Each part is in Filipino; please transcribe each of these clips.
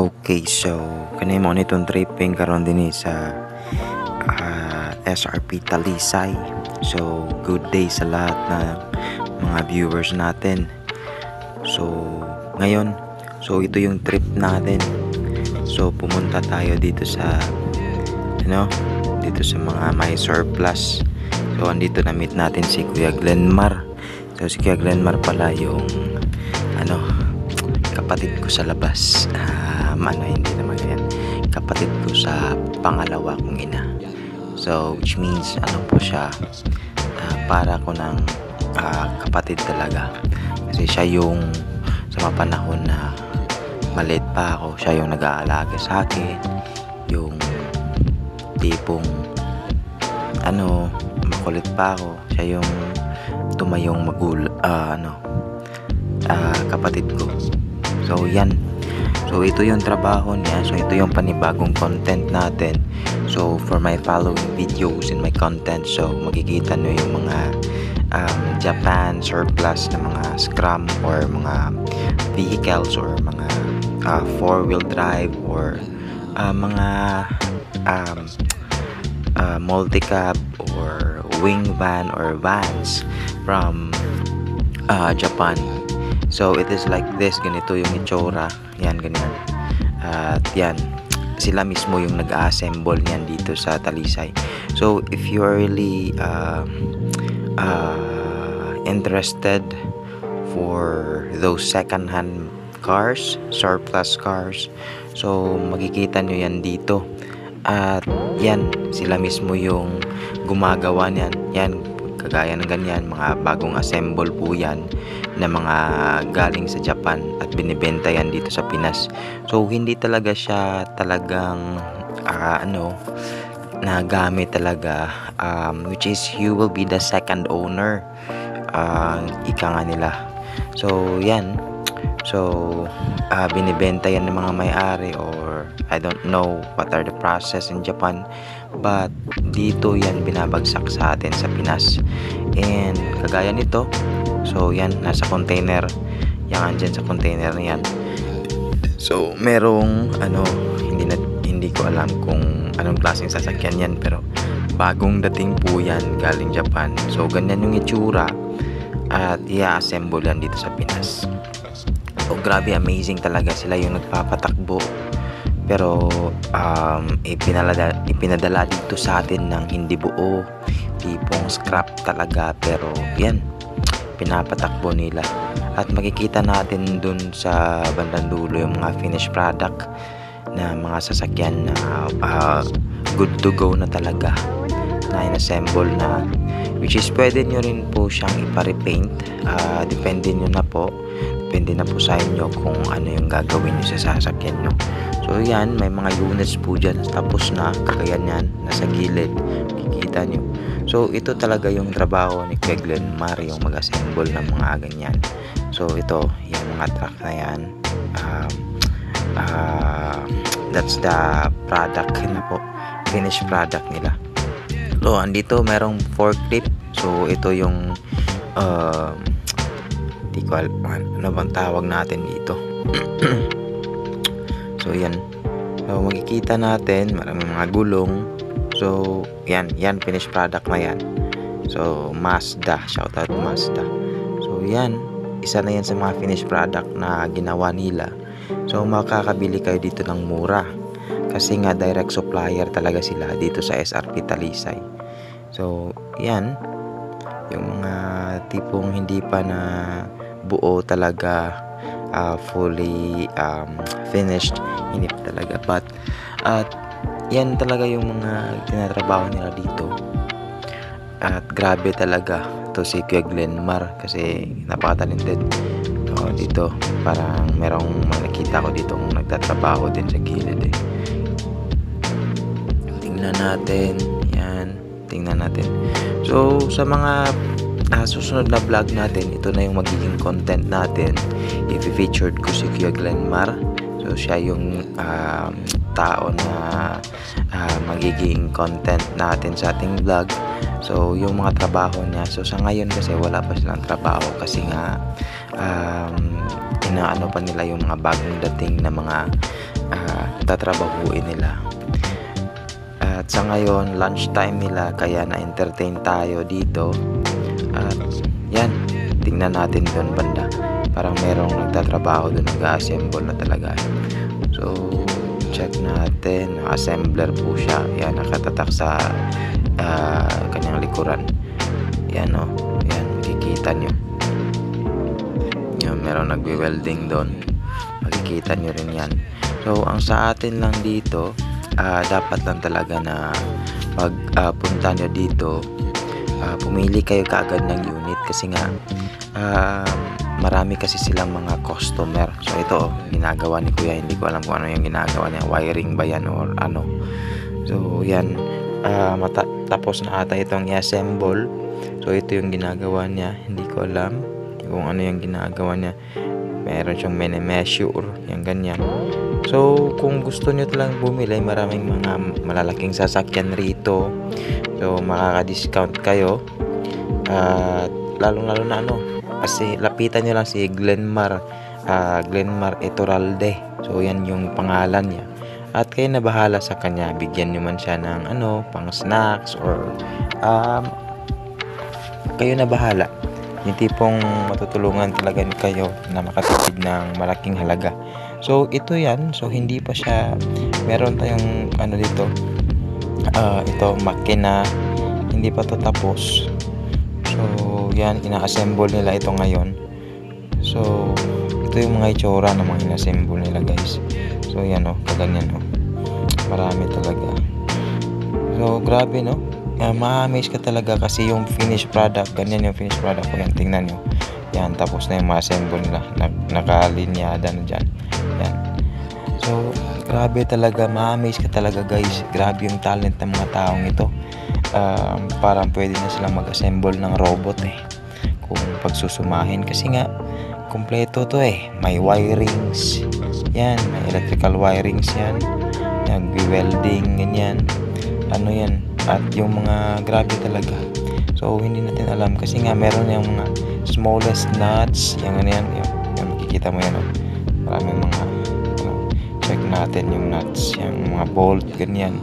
Okay, so kanay mo nitong tripping karon din sa SRP Talisay. So good day sa lahat na mga viewers natin. So ngayon, so ito yung trip natin. So pumunta tayo dito sa dito sa mga may surplus. So andito na meet natin si Kuya Glenmar. So si Kuya Glenmar pala yung kapatid ko sa labas. Hindi naman yan, kapatid ko sa pangalawa kong ina. So which means po siya, para ko ng kapatid talaga, kasi siya yung sa mga panahon na maliit pa ako, siya yung nag-aalaga sa akin, yung tipong makulit pa ako, siya yung tumayong kapatid ko. So yan, so ito yung trabaho niya, so ito yung panibagong content natin. So for my following videos and my content, so makikita nyo yung mga Japan surplus na mga scrum or mga vehicles or mga 4-wheel drive or mga multi-cab or wing van or vans from Japan. So it is like this, ganito yung itsura, yan ganyan. At yan, sila mismo yung nag-assemble niyan dito sa Talisay. So if you are really interested for those second-hand cars, surplus cars, so makikita nyo yan dito. At yan, sila mismo yung gumagawa niyan. Yan, kagaya ng ganyan, mga bagong assemble po yan na mga galing sa Japan at binibenta yan dito sa Pinas. So hindi talaga siya talagang na gamit talaga, which is you will be the second owner, ika nga nila. So yan, so binibenta yan ng mga may-ari, or I don't know what are the process in Japan, but dito yan binabagsak sa atin sa Pinas. And kagaya nito, so yan, nasa container yan, andyan sa container na yan. So merong hindi ko alam kung anong klaseng sasakyan yan, pero bagong dating po yan, galing Japan. So ganyan yung itsura, at i-assemble yan dito sa Pinas. So grabe, amazing talaga, sila yung nagpapatakbo. Pero ipinadala dito sa atin ng hindi buo, tipong scrap talaga, pero yan, pinapatakbo nila. At makikita natin dun sa bandang dulo yung mga finished product na mga sasakyan na good to go na talaga, na inassemble na, which is pwede nyo rin po siyang ipa-repaint. Depende na po sa inyo kung ano yung gagawin nyo sa sasakyan nyo. So yan, may mga units po dyan tapos na, kagaya yan, nasa gilid, makikita nyo. So ito talaga yung trabaho ni Kuya Glenmar, yung mag-assemble ng mga ganyan. So ito, yung mga truck na yan, that's the product na po, finished product nila. So andito merong forklift. So ito yung di ko alam ano bang tawag natin dito. So yan, so makikita natin maraming mga gulong. So yan finished product na yan. So Mazda, shout out Mazda. So yan, isa na yan sa mga finished product na ginawa nila. So makakabili kayo dito ng mura, kasi nga direct supplier talaga sila dito sa SRP Talisay. So yan, yung mga tipong hindi pa na buo talaga, fully finished, hindi pa talaga, but yan talaga yung mga tinatrabaho nila dito. At grabe talaga to si Kuya Glenmar, kasi napaka-talented. Dito parang merong nakita ko dito kung nagtatrabaho din sa gilid eh. Tingnan natin. So sa mga susunod na vlog natin, ito na yung magiging content natin. I-featured ko si Kuya Glenmar. So siya yung tao na magiging content natin sa ating vlog. So yung mga trabaho niya, so sa ngayon kasi wala pa silang trabaho, kasi nga inaano pa nila yung mga bagong dating na mga tatrabahuin nila. At sa ngayon, lunchtime nila, kaya na-entertain tayo dito. At yan, tingnan natin doon banda. Parang merong nagtatrabaho doon, nag-assemble na talaga. So, check natin. Assembler po siya. Yan, nakatatak sa kanyang likuran. Yan o. Yan, makikita nyo. Yan, merong nagwe-welding doon. Makikita nyo rin yan. So, ang sa atin lang dito, dapat lang talaga na pag punta nyo dito, pumili kayo kaagad ng unit kasi nga marami kasi silang mga customer. So ito ginagawa ni Kuya, hindi ko alam kung ano yung ginagawa niya, wiring ba yan or ano. So yan, tapos na ata itong i-assemble. So ito yung ginagawa niya, hindi ko alam kung ano yung ginagawa niya. Meron siyang measure, yung ganyan. So, kung gusto nyo lang bumili, maraming mga malalaking sasakyan rito. So, makaka-discount kayo. At lalong-lalo na kasi lapitan nyo lang si Glenmar Iturralde. So, yan yung pangalan niya. At kayo na bahala sa kanya. Bigyan nyo man siya ng pang snacks or kayo na bahala. Yung tipong matutulungan talaga kayo na makatipid ng malaking halaga. So ito yan, so hindi pa siya, meron tayong dito, ito makina, hindi pa to tapos. So yan, ina-assemble nila ito ngayon. So ito yung mga itsura ng mga ina-assemble nila guys. So yan kaganyan marami talaga. So grabe ma-amaze ka talaga kasi yung finished product, ganyan yung finished product ko. Yan, tingnan nyo. Yan, tapos na yung ma-assemble nila. Nakalinyada na dyan. Yan. So, grabe talaga. Ma-amaze ka talaga guys. Grabe yung talent ng mga taong ito. Parang pwede na silang mag-assemble ng robot kung pagsusumahin. Kasi nga, kompleto to May wirings. Yan, may electrical wirings yan. Nag-welding, ganyan. Yan. At yung mga grabe talaga. So hindi natin alam kasi nga meron yung mga smallest nuts, yung yan makikita mo yan maraming mga check natin yung nuts, yung mga bolt, ganyan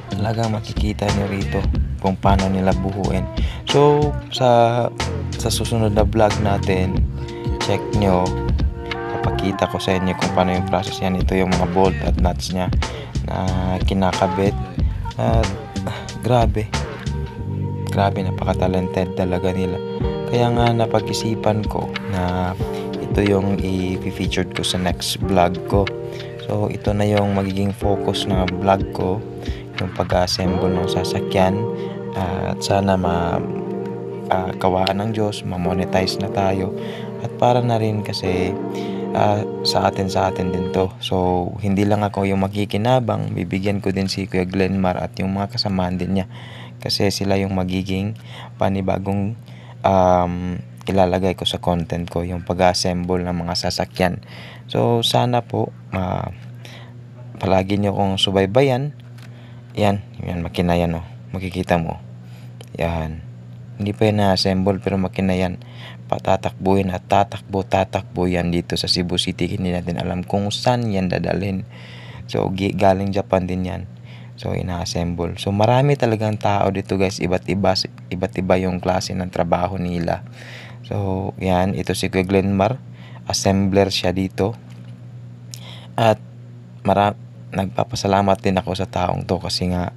talaga makikita nyo rito kung paano nila buhuin. So sa susunod na vlog natin, check nyo, papakita ko sa inyo kung paano yung process yan. Ito yung mga bolt at nuts nya na kinakabit. Grabe, napaka-talented talaga nila. Kaya nga napag-isipan ko na ito yung i-featured ko sa next vlog ko. So ito na yung magiging focus ng vlog ko, yung pag-assemble ng sasakyan. At sana kawaan ng Diyos, ma-monetize na tayo. At para na rin kasi sa atin din to. So hindi lang ako yung makikinabang, bibigyan ko din si Kuya Glenmar at yung mga kasamaan din niya kasi sila yung magiging panibagong ilalagay ko sa content ko, yung pag-assemble ng mga sasakyan. So sana po palagi nyo kong subaybayan. Yan makina yan makikita mo yan, hindi pa yan na-assemble pero makina yan. Patatakbuhin at tatakbo yan dito sa Cebu City. Hindi natin alam kung saan yan dadalhin. So galing Japan din yan. So ina-assemble. So marami talagang tao dito guys, iba't iba yung klase ng trabaho nila. So yan, ito si Kuya Glenmar, assembler siya dito. At nagpapasalamat din ako sa taong to kasi nga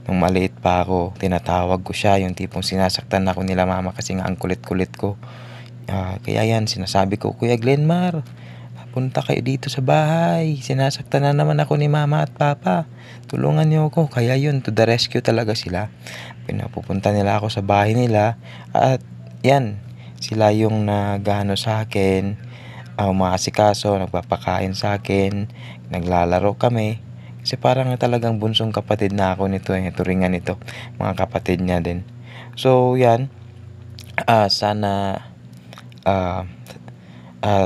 nung maliit pa ako, tinatawag ko siya, yung tipong sinasaktan ako nila mama kasi nga ang kulit-kulit ko. Kaya yan, sinasabi ko, Kuya Glenmar, punta kayo dito sa bahay. Sinasaktan na naman ako ni mama at papa. Tulungan niyo ako. Kaya yun, to the rescue talaga sila. Pinapupunta nila ako sa bahay nila. At yan, sila yung nagano sa akin, umaasikaso, nagpapakain sa akin, naglalaro kami. Kasi parang talagang bunsong kapatid na ako nito turingan nito, mga kapatid niya din. So yan, sana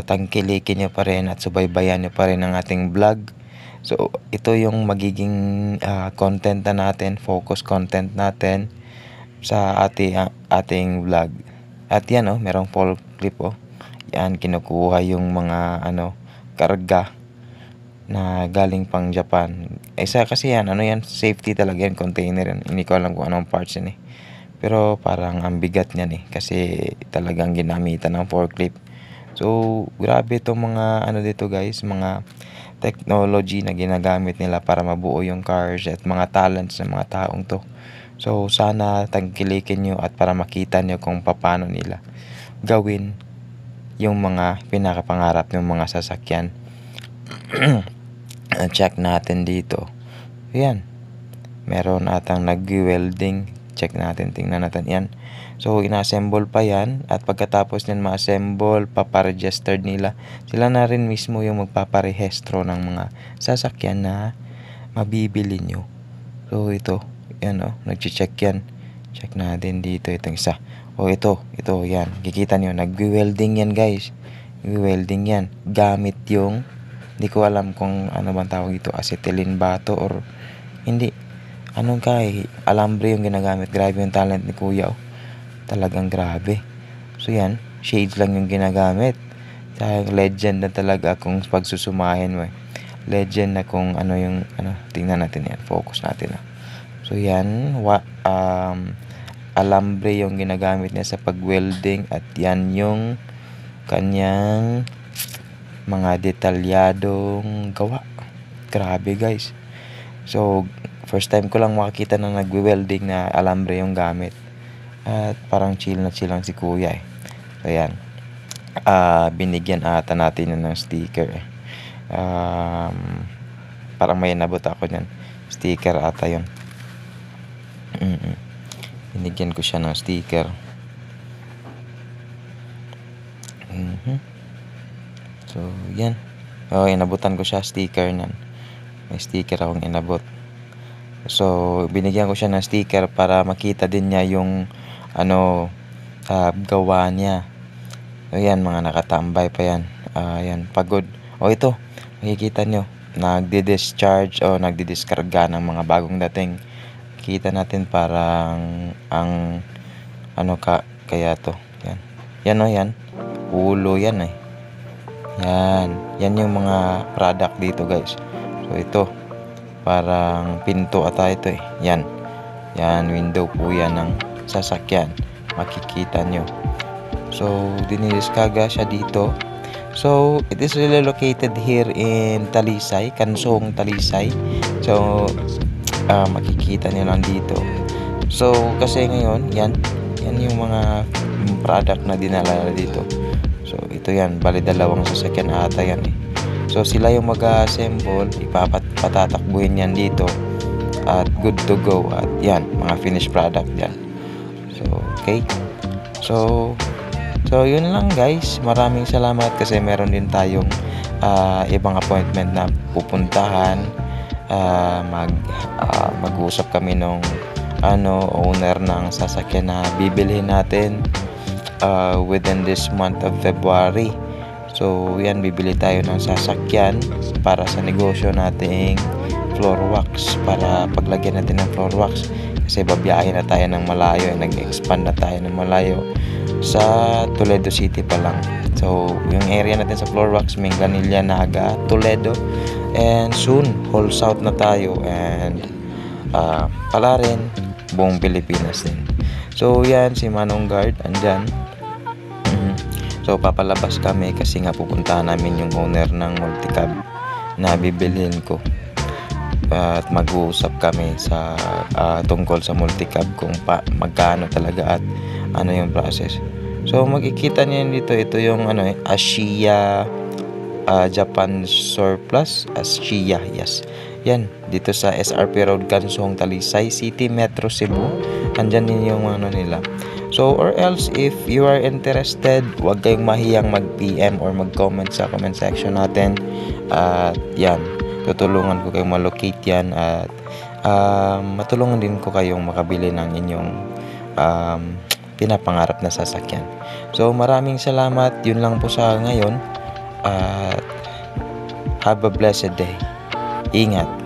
tangkilikin nyo pa rin at subaybayan nyo pa rin ang ating vlog. So ito yung magiging content na natin, focus content natin sa ating vlog. At yan merong full clip yan kinukuha yung mga karga na galing pang Japan. Isa kasi yan, yan, safety talaga yan, container yan. Hindi ko alam kung anong parts yan eh. Pero parang ang bigat niyan eh, kasi talagang ginamitan ng forklift. So, grabe itong mga dito guys, mga technology na ginagamit nila para mabuo yung cars at mga talents ng mga taong to. So, sana tangkilikin nyo at para makita nyo kung paano nila gawin yung mga pinakapangarap ng mga sasakyan. Check natin dito. Ayan. Meron atang nag-welding. Check natin. Tingnan natin yan. So, ina-assemble pa yan. At pagkatapos nyan ma-assemble, paparegister nila. Sila na rin mismo yung magpaparehistro ng mga sasakyan na mabibili nyo. So, ito. Yan nag-check yan. Check natin dito. Itong isa. Ito. Yan. Kikita nyo. Nag-welding yan guys. Nag-welding yan. Gamit yung hindi ko alam kung ano bang tawag dito, acetylene ba to or hindi. Alambre yung ginagamit. Grabe yung talent ni kuya. Talagang grabe. So yan, shades lang yung ginagamit. Legend na talaga kung pagsusumahin mo. Legend na kung tingnan natin yan. Focus natin. So yan, alambre yung ginagamit niya sa pag-welding at yan yung kanyang mga detalyadong gawa. Grabe guys. So, first time ko lang makakita na nagwe-welding na alambre yung gamit. At parang chill lang si kuya eh. So, yan. Binigyan ata natin ng sticker eh. Parang may nabot ako nyan. Sticker ata yun. Binigyan ko siya ng sticker. So, yan. Inabutan ko siya sticker nan. May sticker akong inabot. So, binigyan ko siya ng sticker para makita din niya yung gawa niya. So, yan, mga nakatambay pa yan. Yan, pagod. Ito, makikita nyo. Nagdi-discharge o nagdi-diskarga ng mga bagong dating. Kita natin parang kaya to. Yan. Yan. Ulo yan eh. Yan yung mga product dito guys. So ito parang pinto ata ito eh. Yan window po yan ng sasakyan. Makikita nyo. So dinidiskarga siya dito. So it is really located here in Talisay, Kansong, Talisay. So makikita nyo lang dito. So kasi ngayon yan yung mga product na dinala dito. So, ito yan. Bali, dalawang sasakyan ata yan eh. So, sila yung mag-assemble. Patatakbuhin yan dito. At good to go. At yan, mga finished product yan. So, okay. So, yun lang guys. Maraming salamat kasi meron din tayong ibang appointment na pupuntahan. Mag-usap kami nung owner ng sasakyan na bibilhin natin within this month of February. So yan, bibili tayo ng sasakyan para sa negosyo nating floor wax, para paglagyan natin ng floor wax kasi babiyahin na tayo ng malayo, nag-expand na tayo ng malayo sa Toledo City pa lang. So yung area natin sa floor wax, Minglanilla, Naga, Toledo, and soon whole south na tayo, and pala rin buong Pilipinas din. So yan, si Manong Guard andyan. So papalabas kami kasi nga pupuntahan namin yung owner ng multicab na bibilhin ko. At mag-uusap kami sa tungkol sa multicab kung magkano talaga at ano yung process. So makikita niyo dito, ito yung Ashia Japan Surplus, Ashia, yes. Yan, dito sa SRP Road, Kansong, Talisay City, Metro Cebu. Andyan din yung nila. So, or else, if you are interested, huwag kayong mahiyang mag-PM or mag-comment sa comment section natin. At yan, tutulungan ko kayong malocate yan. At matulungan din ko kayong makabili ng inyong pinapangarap na sasakyan. So, maraming salamat. Yun lang po sa ngayon. At have a blessed day. Ingat.